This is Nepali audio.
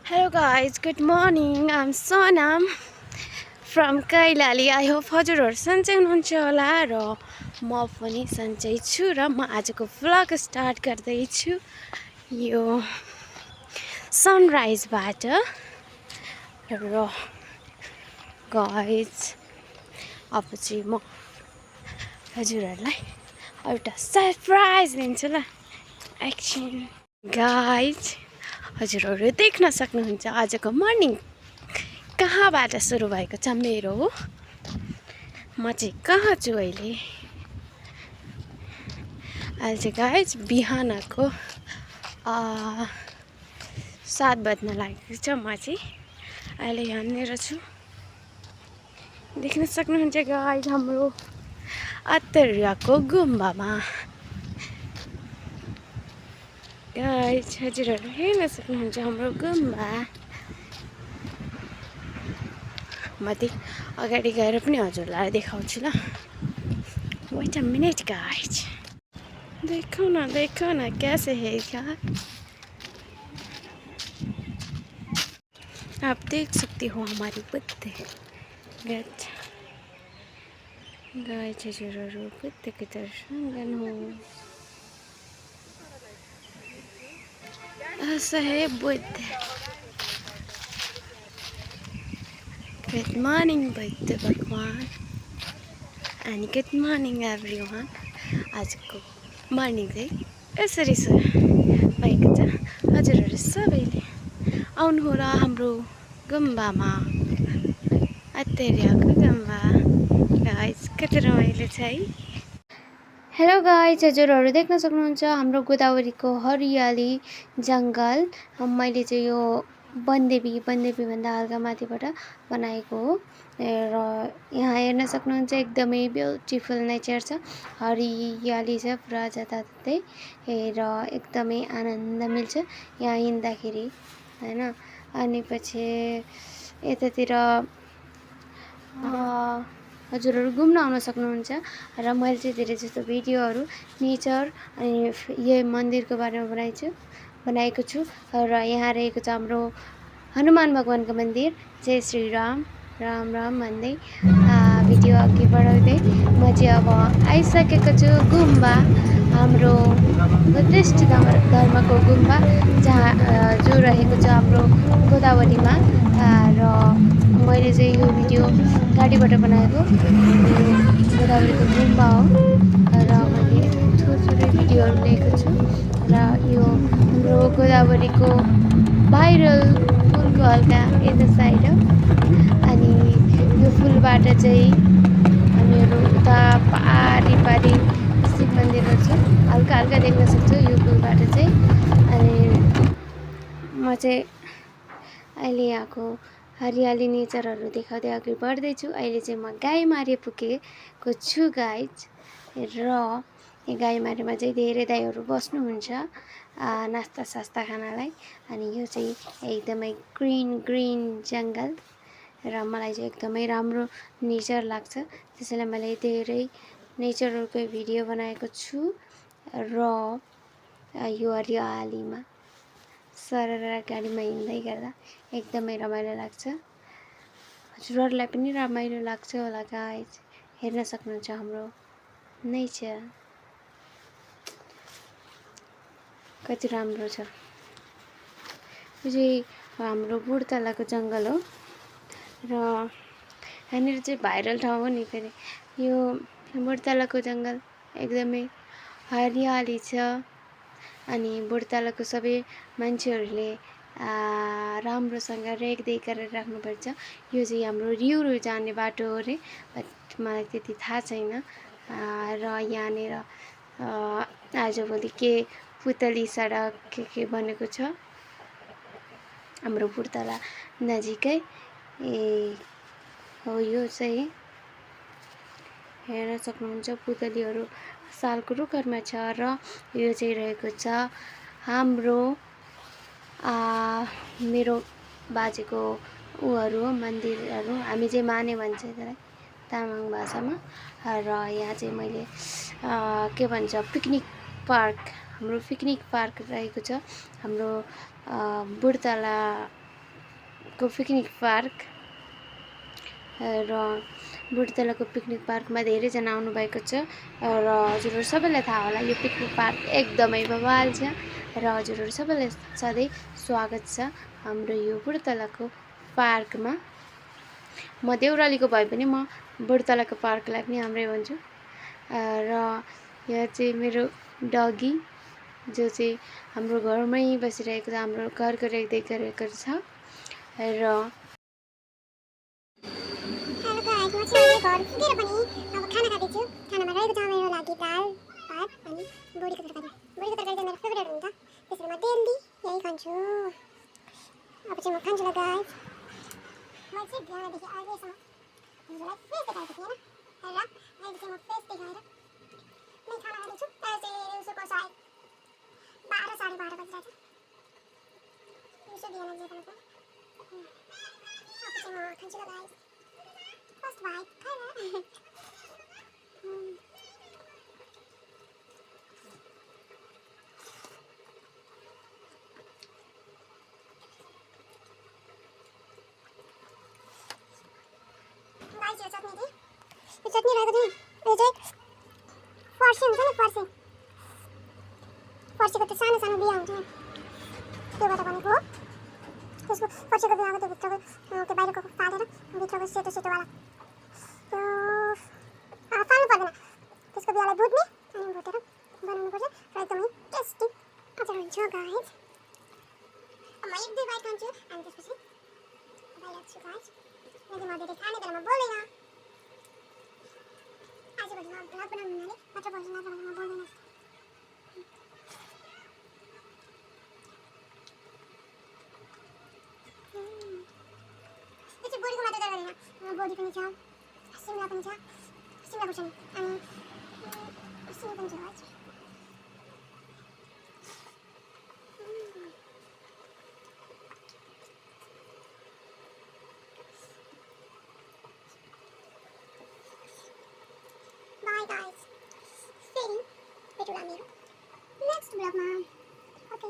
Hello guys, good morning. I'm Sonam from Kailali. I hope हजुरहरु सन्चै हुनुहुन्छ होला र म पनि सन्चै छु र म आजको vlog स्टार्ट गर्दै छु यो सनराइजबाट र गाइस अब चाहिँ म हजुरहरुलाई एउटा सरप्राइज दिन्छु ल एक्सन गाइस हजुरहरु देख्न सक्नुहुन्छ आजको मर्निङ कहाँबाट सुरु भएको छ मेरो म चाहिँ कहाँ छु अहिले चाहिँ गाइस बिहानको 7 बज्न लागेको छ म चाहिँ अहिले यहाँनिर छु देख्न सक्नुहुन्छ गाइस हाम्रो अत्तरियाको गुम्बामा गाइस हजुरहरु हेर्न सक्नुहुन्छ हाम्रो गुम्बा म चाहिँ अगाडि गएर पनि हजुरलाई देखाउँछु ल वेट अ मिनट गाइस देखो ना कैसे है यार आप देख सकते हो हमारी बुद्ध गाइस हजुरहरु बुद्धको दर्शन गर्नु ऐसा है बुद्ध गुड मॉर्निंग बुद्ध भगवान एन्ड गुड मॉर्निंग एभ्रीवन आजको मर्निङ चाहिँ यसरी भएको छ हजुरहरु सबैले आउनु होला हाम्रो गुम्बामा अत्तरियाको गुम्बा गाइस कति रमाइलो छ है हेलो गाइस हजुरहरु देख्न सक्नुहुन्छ हाम्रो गोदावरीको हरियाली जंगल मैले चाहिँ यो बनदेवी भन्दा हल्का माथिबाट बनाएको हो र यहाँ हेर्न सक्नुहुन्छ एकदमै ब्युटिफुल नेचर छ हरियाली छ पुरा जताततै र एकदमै आनन्द मिल्छ यहाँ हिँड्दाखेरि हैन अनि पछि यतातिर हजुरहरु घुम्न आउन सक्नुहुन्छ र मैले चाहिँ धेरै जस्तो भिडियोहरु नेचर अनि यो मन्दिरको बारेमा बनाएको छु र यहाँ रहेको छ हाम्रो हनुमान भगवानको मन्दिर जय श्री राम राम राम भन्दै भिडियो अघि बढाउँदै म चाहिँ अब आइसकेको छु गुम्बा हाम्रो बुद्धिस्ट धर्मको गुम्बा जहाँ जो रहेको छ हाम्रो गोदावरीमा र मैले चाहिँ यो भिडियो गाडीबाट बनाएको गोदावरीको गुम्बा हो र मैले थोरै भिडियोहरु लिएको छु र यो हाम्रो गोदावरीको भाइरल फुलको हल्का यता साइड हो अनि यो फुलबाट चाहिँ हामीहरु उता पारी शिव मन्दिरहरु छ हल्का देख्न सक्छु यो फुलबाट चाहिँ अनि म चाहिँ अहिले यहाँको हरियाली नेचरहरु देखाउँदै अघि बढ्दै छु अहिले चाहिँ म गाईमारी पुगेको छु गाइज र यो गाईमारीमा चाहिँ धेरै दाइहरु बस्नुहुन्छ नास्ता सास्ता खानलाई अनि यो चाहिँ एकदमै ग्रीन जंगल र मलाई चाहिँ एकदमै राम्रो नेचर लाग्छ त्यसैले मैले धेरै नेचरहरुको भिडियो बनाएको छु र यो हरियालीमा सरर गाडीमा हिँड्दै गर्दा एकदमै रमाइलो लाग्छ हजुरहरुलाई पनि रमाइलो लाग्छ होला गाइस हेर्न सक्नुहुन्छ हाम्रो नेचर कति राम्रो छ यो चाहिँ हाम्रो बुढतलाको जंगल हो र यहाँनिर चाहिँ भाइरल ठाउँ हो नि फेरि यो बुढतलाको जंगल एकदमै हरियाली छ अनि बुढतलाको सबै मान्छेहरुले राम्रोसँग रेखदेख गरेर राख्नुपर्छ यो चाहिँ हाम्रो रिउरो जाने बाटो हो रे बट मलाई त्यति थाहा छैन र यहाँनिर आजभोलि के पुतली सडक के बनेको छ हाम्रो बुढतला नजिकै हो यो चाहिँ हेर्न सक्नुहुन्छ पुतलीहरु सालको रुखहरुमा छ र यो चाहिँ रहेको छ हाम्रो मेरो बाजेको उहरु मन्दिरहरु हामी चाहिँ माने भन्छ त्यसलाई तामाङ भाषामा र यहाँ चाहिँ मैले के भन्छ पिकनिक पार्क हाम्रो पिकनिक पार्क रहेको छ हाम्रो बुढतला को पिकनिक पार्क र बुढीतलाको पिकनिक पार्कमा धेरैजना आउनुभएको छ र हजुरहरू सबैलाई थाहा होला यो पिकनिक पार्क एकदमै बवाल छ र हजुरहरू सबैलाई सधैँ स्वागत छ हाम्रो यो बुढीतलाको पार्कमा। म देउरालीको भए पनि म बुढीतलाको पार्कलाई पनि हाम्रै भन्छु र यहाँ चाहिँ मेरो डगी जो चाहिँ हाम्रो घरमै बसिरहेको छ, हाम्रो घरको रेखदेख गरेको छ र म चाहिँ घर पुगेर पनि अब खाना खाँदैछु। खानामा रहेको छ मेरो लागि दाल भात अनि बोडीको तरकारी। बोडीको तरकारी चाहिँ मेरो फेभरेट हो नि त, त्यसैले म डेली यही खान्छु। अब चाहिँ म खान्छु ल गाइस। म चाहिँ बिहानदेखि अहिलेसम्म हजुरलाई फ्रेस देखाएको थिएँ होइन, र अहिले चाहिँ म फ्रेस देखाएर नै खाना खाँदैछु। अहिले चाहिँ दिउँसोको सायद 12 साढे 12 बजिरहेको छ। दिउँसो बिहान जे खानु पर्यो। अब चाहिँ म खान्छु ल गाइस। First bite, खाना। गाइस यो चटनी रहेको थियो। यो चाहिँ फर्सी हुन्छ नि, फर्सीको त्यो सानो सानो बिहा हुन्छ नि, त्योबाट बनेको हो। त्यसको फर्सीको बिहाको त्यो भित्रको त्यो बाहिरको फालेर भित्रको सेतो सेतोवाला त्यो फाल्नु पर्दैन। त्यसको बिहालाई भुट्ने अनि भुटेर बनाउनु पर्छ र एकदमै टेस्टी अचार हुन्छ गाइस। अब म एक दुई बाइट खान्छु अनि त्यसपछि बाहिर राख्छु गाइस। यदि म धेरै खाने बेलामा बोल्दैन। आजभोलि म भ्लग बनाउनु हुनाले मात्र बोल्छु, नत्र भने म बोल्दैन। यो चाहिँ बोडीको मात्र तरकारी होइन, बोडी पनि छ, सिमला पनि छ, सिमला खुर्सानी अनि सिमी पनि छ गाइस। Bye guys. फेरि भेटौँला मेरो नेक्स्ट भ्लगमा। ओके।